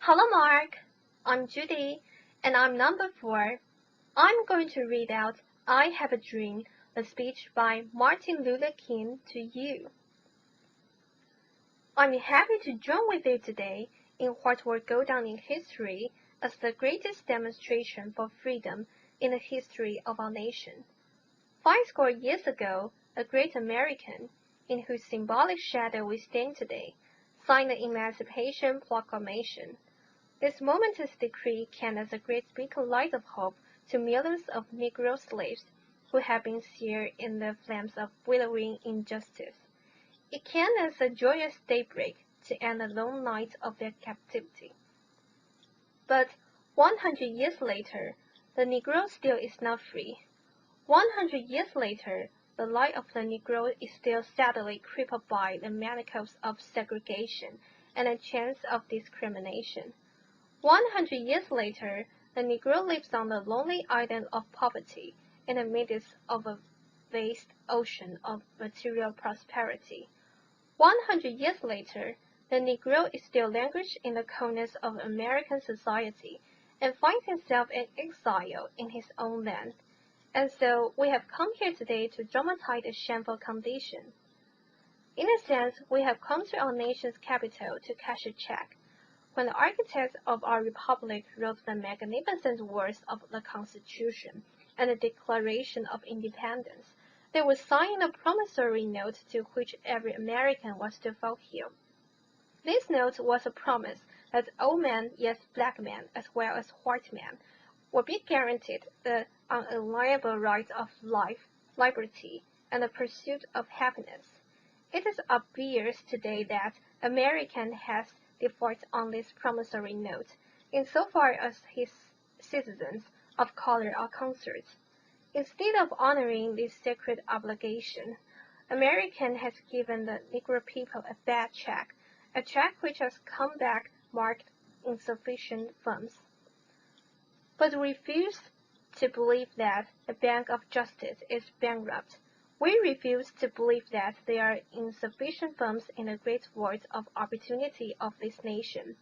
Hello, Mark. I'm Judy, and I'm number 4. I'm going to read out I Have a Dream, the speech by Martin Luther King to you. I'm happy to join with you today in what will go down in history as the greatest demonstration for freedom in the history of our nation. 50 years ago, a great American, in whose symbolic shadow we stand today, signed the Emancipation Proclamation. This momentous decree came as a great beacon light of hope to millions of Negro slaves who had been seared in the flames of withering injustice. It came as a joyous daybreak to end the long night of their captivity. But 100 years later, the Negro still is not free. 100 years later, the light of the Negro is still sadly crippled by the manacles of segregation and the chains of discrimination. 100 years later, the Negro lives on the lonely island of poverty in the midst of a vast ocean of material prosperity. 100 years later, the Negro is still languished in the coldness of American society and finds himself in exile in his own land. And so we have come here today to dramatize a shameful condition. In a sense, we have come to our nation's capital to cash a check. When the architects of our republic wrote the magnificent words of the Constitution and the Declaration of Independence, they were signing a promissory note to which every American was to fulfill. This note was a promise that all men, yes, black men as well as white men, would be guaranteed the unalienable right of life, liberty, and the pursuit of happiness. It is obvious today that America has defaulted on this promissory note, insofar as his citizens of color are concerned. Instead of honoring this sacred obligation, America has given the Negro people a bad check, a check which has come back marked insufficient funds. But we refuse to believe that the Bank of Justice is bankrupt. We refuse to believe that there are insufficient funds in the great world of opportunity of this nation.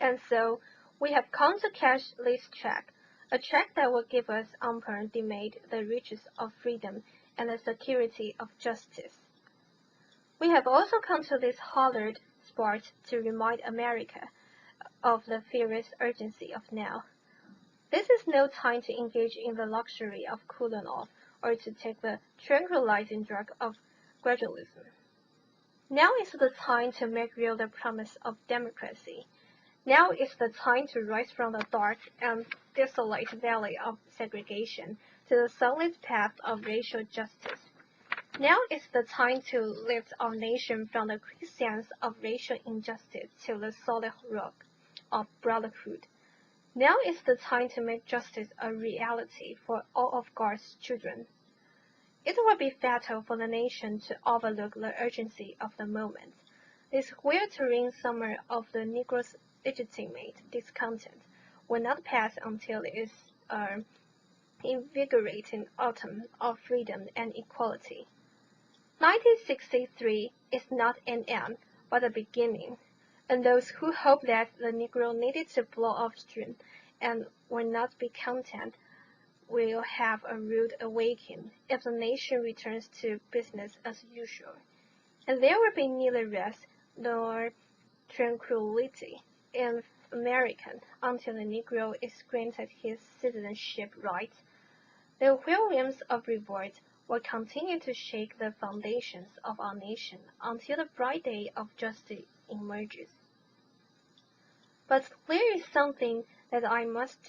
And so, we have come to cash this check, a check that will give us unparalleled the riches of freedom and the security of justice. We have also come to this hallowed spot to remind America of the furious urgency of now. This is no time to engage in the luxury of cooling off or to take the tranquilizing drug of gradualism. Now is the time to make real the promise of democracy. Now is the time to rise from the dark and desolate valley of segregation to the sunlit path of racial justice. Now is the time to lift our nation from the quicksand of racial injustice to the solid rock of brotherhood. Now is the time to make justice a reality for all of God's children. It will be fatal for the nation to overlook the urgency of the moment. This weltering summer of the Negro's legitimate discontent will not pass until it is invigorating autumn of freedom and equality. 1963 is not an end, but a beginning, and those who hope that the Negro needed to blow off steam and will not be content will have a rude awakening if the nation returns to business as usual, and there will be neither rest nor tranquility in America until the Negro is granted his citizenship rights. The whirlwinds of revolt will continue to shake the foundations of our nation until the bright day of justice emerges. But there is something that I must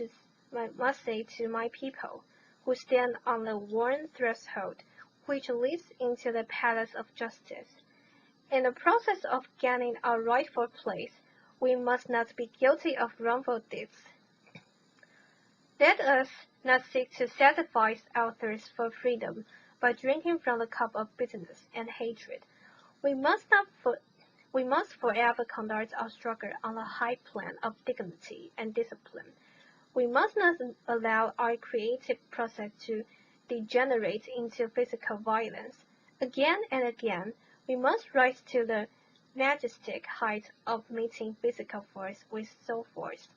say to my people, who stand on the worn threshold which leads into the palace of justice. In the process of gaining our rightful place, we must not be guilty of wrongful deeds. Let us not seek to satisfy our thirst for freedom by drinking from the cup of bitterness and hatred. We must forever conduct our struggle on the high plane of dignity and discipline. We must not allow our creative process to degenerate into physical violence. Again and again, we must rise to the majestic height of meeting physical force with soul force.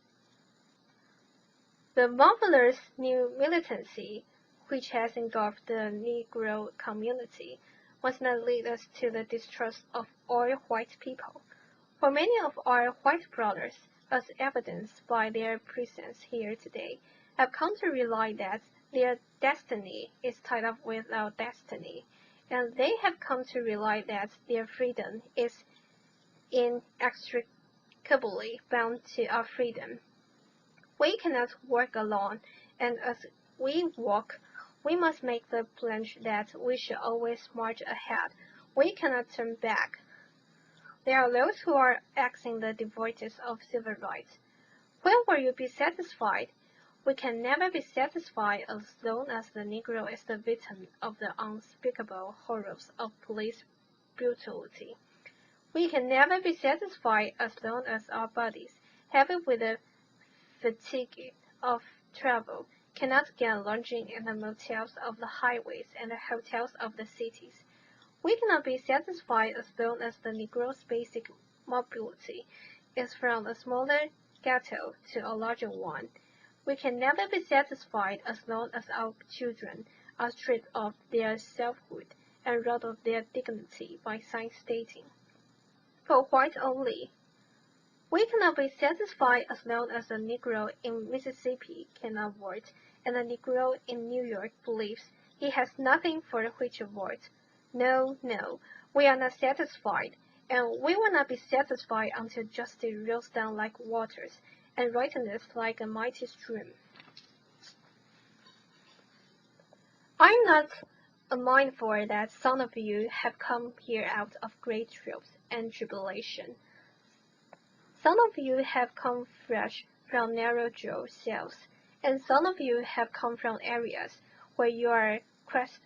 The marvelous new militancy which has engulfed the Negro community must not lead us to the distrust of all white people. For many of our white brothers, as evidenced by their presence here today, have come to realize that their destiny is tied up with our destiny, and they have come to realize that their freedom is inextricably bound to our freedom. We cannot work alone, and as we walk, we must make the pledge that we shall always march ahead. We cannot turn back. There are those who are asking the devotees of civil rights, when will you be satisfied? We can never be satisfied as long as the Negro is the victim of the unspeakable horrors of police brutality. We can never be satisfied as long as our bodies, heavy with the fatigue of travel, cannot get lodging in the motels of the highways and the hotels of the cities. We cannot be satisfied as long as the Negro's basic mobility is from a smaller ghetto to a larger one. We can never be satisfied as long as our children are stripped of their selfhood and robbed of their dignity by sign stating, "For white only." We cannot be satisfied as long as the Negro in Mississippi cannot vote, and the Negro in New York believes he has nothing for which to vote. No, no, we are not satisfied, and we will not be satisfied until justice rolls down like waters, and righteousness like a mighty stream. I am not unmindful that some of you have come here out of great troubles and tribulation. Some of you have come fresh from narrow jail cells, and some of you have come from areas where you are quest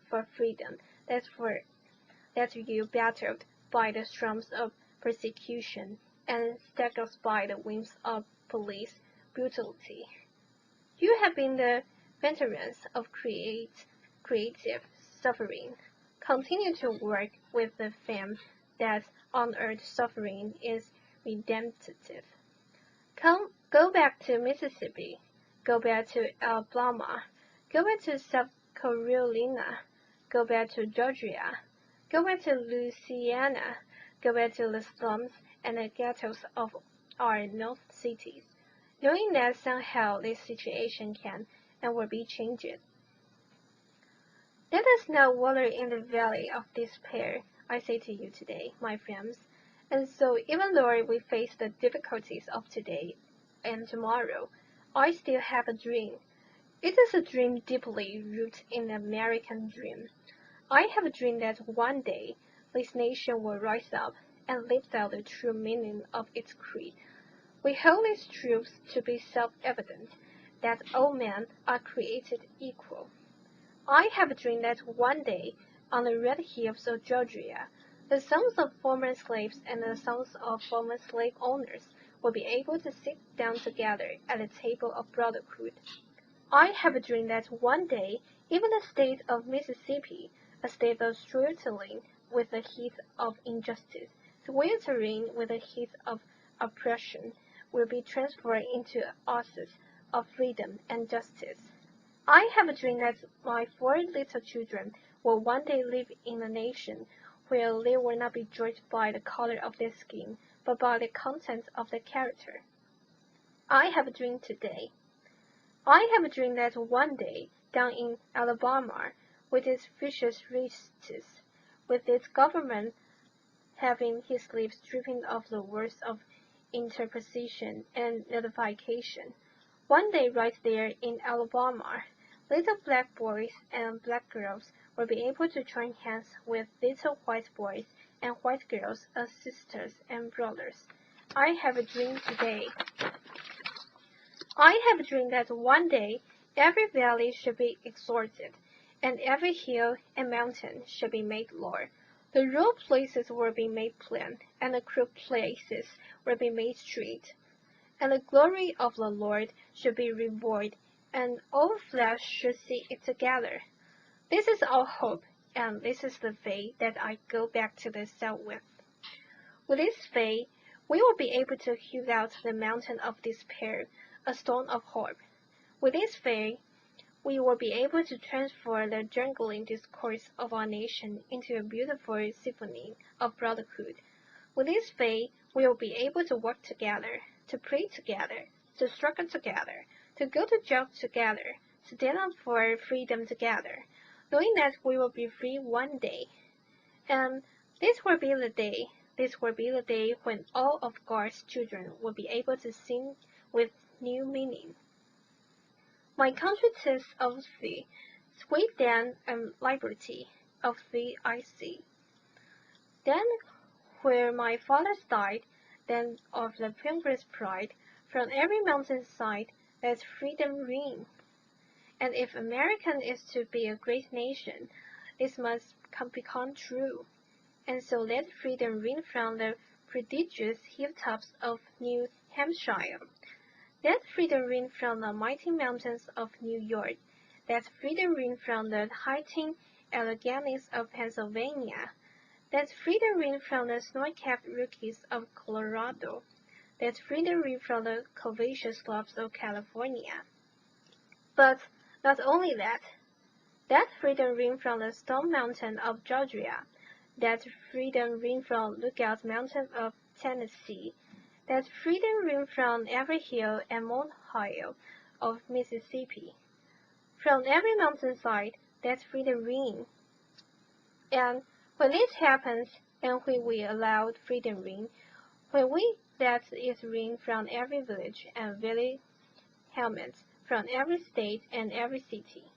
for freedom, that you battled by the storms of persecution and staggered by the winds of police brutality. You have been the veterans of creative suffering. Continue to work with the fame that unearned suffering is redemptive. Go back to Mississippi. Go back to Alabama. Go back to South Carolina. Go back to Georgia. Go back to Louisiana. Go back to the slums and the ghettos of our north cities, knowing that somehow this situation can and will be changed. Let us not wallow in the valley of despair, I say to you today, my friends. And so, even though we face the difficulties of today and tomorrow, I still have a dream. It is a dream deeply rooted in the American dream. I have a dream that one day this nation will rise up and live out the true meaning of its creed. We hold these truths to be self-evident, that all men are created equal. I have a dream that one day, on the red hills of Georgia, the sons of former slaves and the sons of former slave owners will be able to sit down together at the table of brotherhood. I have a dream that one day, even the state of Mississippi, a state of struggling with the heat of injustice, sweltering with the heat of oppression, will be transformed into oases of freedom and justice. I have a dream that my 4 little children will one day live in a nation where they will not be judged by the color of their skin, but by the content of their character. I have a dream today. I have a dream that one day, down in Alabama, with its vicious racists, with its government having his lips dripping of the words of interposition and notification, one day right there in Alabama, little black boys and black girls will be able to join hands with little white boys and white girls as sisters and brothers. I have a dream today. I have a dream that one day every valley should be exalted, and every hill and mountain should be made low. The rough places will be made plain, and the crooked places will be made straight. And the glory of the Lord should be revealed, and all flesh should see it together. This is our hope, and this is the faith that I go back to the south with. With this faith, we will be able to hew out the mountain of despair, a stone of hope. With this faith, we will be able to transform the jangling discourse of our nation into a beautiful symphony of brotherhood. With this faith, we will be able to work together, to pray together, to struggle together, to go to jail together, to stand up for freedom together, knowing that we will be free one day. And this will be the day when all of God's children will be able to sing with new meaning. My country tastes of thee, sweet then and liberty, of thee I see. Then where my fathers died, then of the pilgrim's pride, from every mountain side let freedom ring. And if America is to be a great nation, this must become true. And so let freedom ring from the prodigious hilltops of New Hampshire. Let freedom ring from the mighty mountains of New York. Let freedom ring from the heightened Alleghanies of Pennsylvania. Let freedom ring from the snow-capped Rockies of Colorado. Let freedom ring from the curvaceous slopes of California. But not only that. Let freedom ring from the Stone Mountain of Georgia. Let freedom ring from Lookout Mountain of Tennessee. Let freedom ring from every hill and molehill of Mississippi. From every mountainside, let freedom ring. And when this happens, and when we allow freedom ring, when we let it ring from every village and village hamlet, from every state and every city,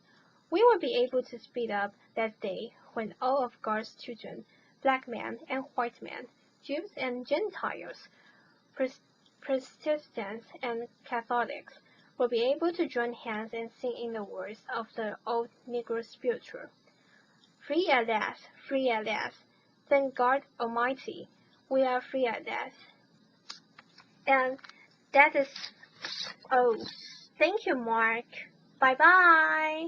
we will be able to speed up that day when all of God's children, black men and white men, Jews and Gentiles, Protestants and Catholics, will be able to join hands and sing in the words of the old Negro spiritual. Free at last, free at last. Thank God Almighty, we are free at last. And that is all. Thank you, Mark. Bye-bye.